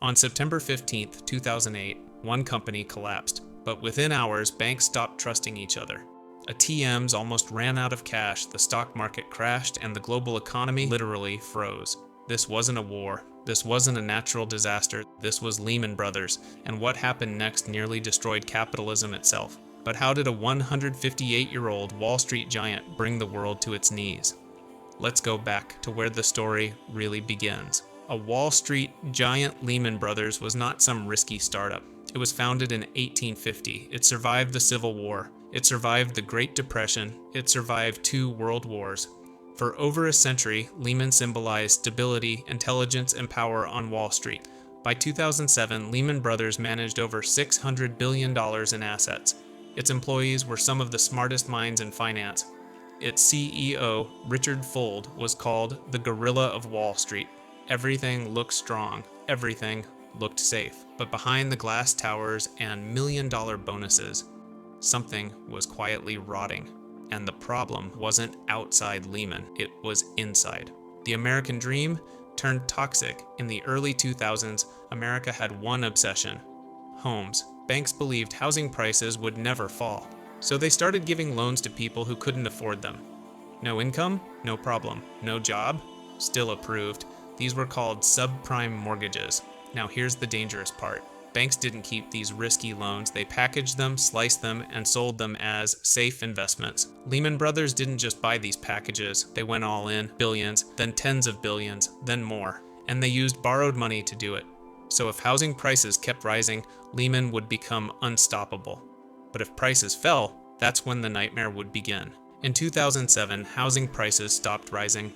On September 15, 2008, one company collapsed, but within hours, banks stopped trusting each other. ATMs almost ran out of cash, the stock market crashed, and the global economy literally froze. This wasn't a war. This wasn't a natural disaster. This was Lehman Brothers, and what happened next nearly destroyed capitalism itself. But how did a 158-year-old Wall Street giant bring the world to its knees? Let's go back to where the story really begins. A Wall Street giant, Lehman Brothers, was not some risky startup. It was founded in 1850. It survived the Civil War. It survived the Great Depression. It survived 2 world wars. For over a century, Lehman symbolized stability, intelligence, and power on Wall Street. By 2007, Lehman Brothers managed over $600 billion in assets. Its employees were some of the smartest minds in finance. Its CEO, Richard Fuld, was called the Gorilla of Wall Street. Everything looked strong. Everything looked safe. But behind the glass towers and million-dollar bonuses, something was quietly rotting. And the problem wasn't outside Lehman, it was inside. The American dream turned toxic. In the early 2000s, America had one obsession: homes. Banks believed housing prices would never fall, so they started giving loans to people who couldn't afford them. No income? No problem. No job? Still approved. These were called subprime mortgages. Now here's the dangerous part. Banks didn't keep these risky loans. They packaged them, sliced them, and sold them as safe investments. Lehman Brothers didn't just buy these packages. They went all in, billions, then tens of billions, then more. And they used borrowed money to do it. So if housing prices kept rising, Lehman would become unstoppable. But if prices fell, that's when the nightmare would begin. In 2007, housing prices stopped rising.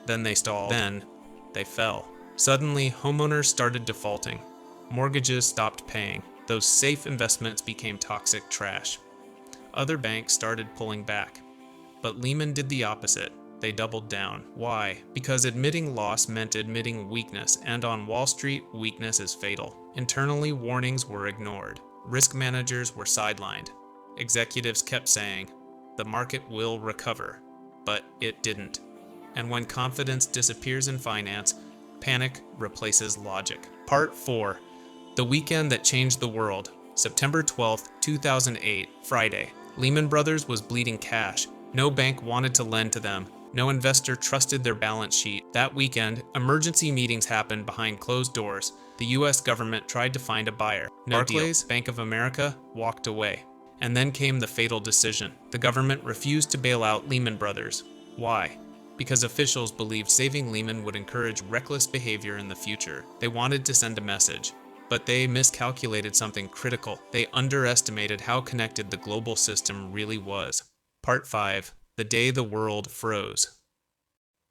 Then they stalled. Then they fell. Suddenly, homeowners started defaulting. Mortgages stopped paying. Those safe investments became toxic trash. Other banks started pulling back. But Lehman did the opposite. They doubled down. Why? Because admitting loss meant admitting weakness, and on Wall Street, weakness is fatal. Internally, warnings were ignored. Risk managers were sidelined. Executives kept saying, "The market will recover," but it didn't. And when confidence disappears in finance, panic replaces logic. Part 4. The weekend that changed the world. September 12, 2008, Friday. Lehman Brothers was bleeding cash. No bank wanted to lend to them. No investor trusted their balance sheet. That weekend, emergency meetings happened behind closed doors. The US government tried to find a buyer. Barclays, Bank of America, walked away. And then came the fatal decision. The government refused to bail out Lehman Brothers. Why? Because officials believed saving Lehman would encourage reckless behavior in the future. They wanted to send a message. But they miscalculated something critical. They underestimated how connected the global system really was. Part 5. The day the world froze.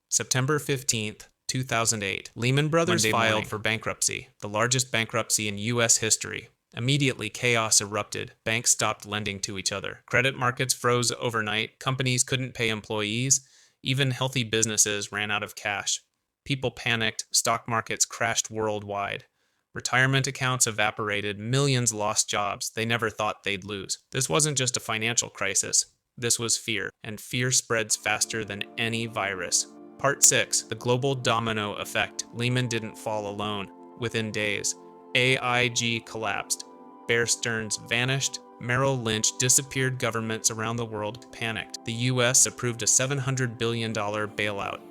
September 15th, 2008. Lehman Brothers filed for bankruptcy, the largest bankruptcy in U.S. history. Immediately, chaos erupted. Banks stopped lending to each other. Credit markets froze overnight. Companies couldn't pay employees. Even healthy businesses ran out of cash. People panicked. Stock markets crashed worldwide. Retirement accounts evaporated. Millions lost jobs they never thought they'd lose. This wasn't just a financial crisis. This was fear, and fear spreads faster than any virus. Part 6. The global domino effect. Lehman didn't fall alone. Within days, AIG collapsed. Bear Stearns vanished. Merrill Lynch disappeared. Governments around the world panicked. The US approved a $700 billion bailout.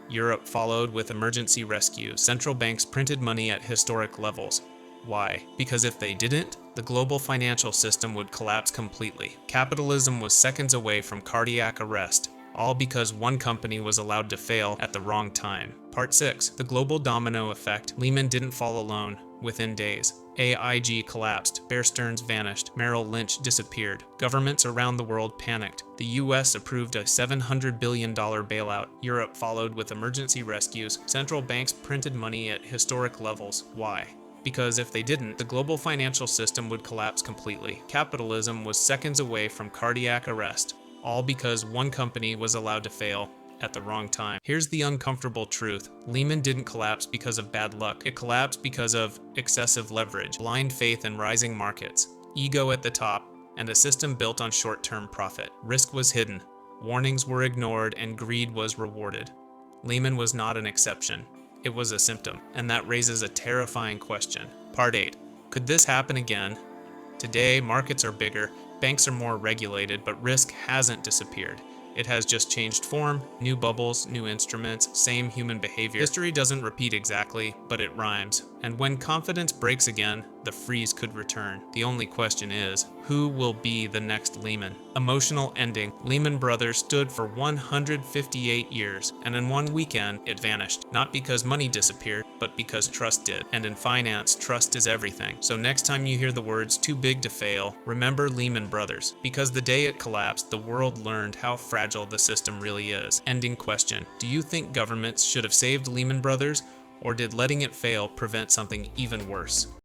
Europe followed with emergency rescue. Central banks printed money at historic levels. Why? Because if they didn't, the global financial system would collapse completely. Capitalism was seconds away from cardiac arrest, all because one company was allowed to fail at the wrong time. Part 6. The global domino effect. Lehman didn't fall alone. Within days, AIG collapsed. Bear Stearns vanished. Merrill Lynch disappeared. Governments around the world panicked. The US approved a $700 billion bailout. Europe followed with emergency rescues. Central banks printed money at historic levels. Why? Because if they didn't, the global financial system would collapse completely. Capitalism was seconds away from cardiac arrest, all because one company was allowed to fail at the wrong time. Here's the uncomfortable truth. Lehman didn't collapse because of bad luck. It collapsed because of excessive leverage, blind faith in rising markets, ego at the top, and a system built on short-term profit. Risk was hidden, warnings were ignored, and greed was rewarded. Lehman was not an exception. It was a symptom, and that raises a terrifying question. Part 8. Could this happen again? Today, markets are bigger, banks are more regulated, but risk hasn't disappeared. It has just changed form, new bubbles, new instruments, same human behavior. History doesn't repeat exactly, but it rhymes. And when confidence breaks again, the freeze could return. The only question is, who will be the next Lehman? Emotional ending. Lehman Brothers stood for 158 years, and in one weekend, it vanished. Not because money disappeared, but because trust did. And in finance, trust is everything. So next time you hear the words too big to fail, remember Lehman Brothers. Because the day it collapsed, the world learned how fragile the system really is. Ending question. Do you think governments should have saved Lehman Brothers, or did letting it fail prevent something even worse?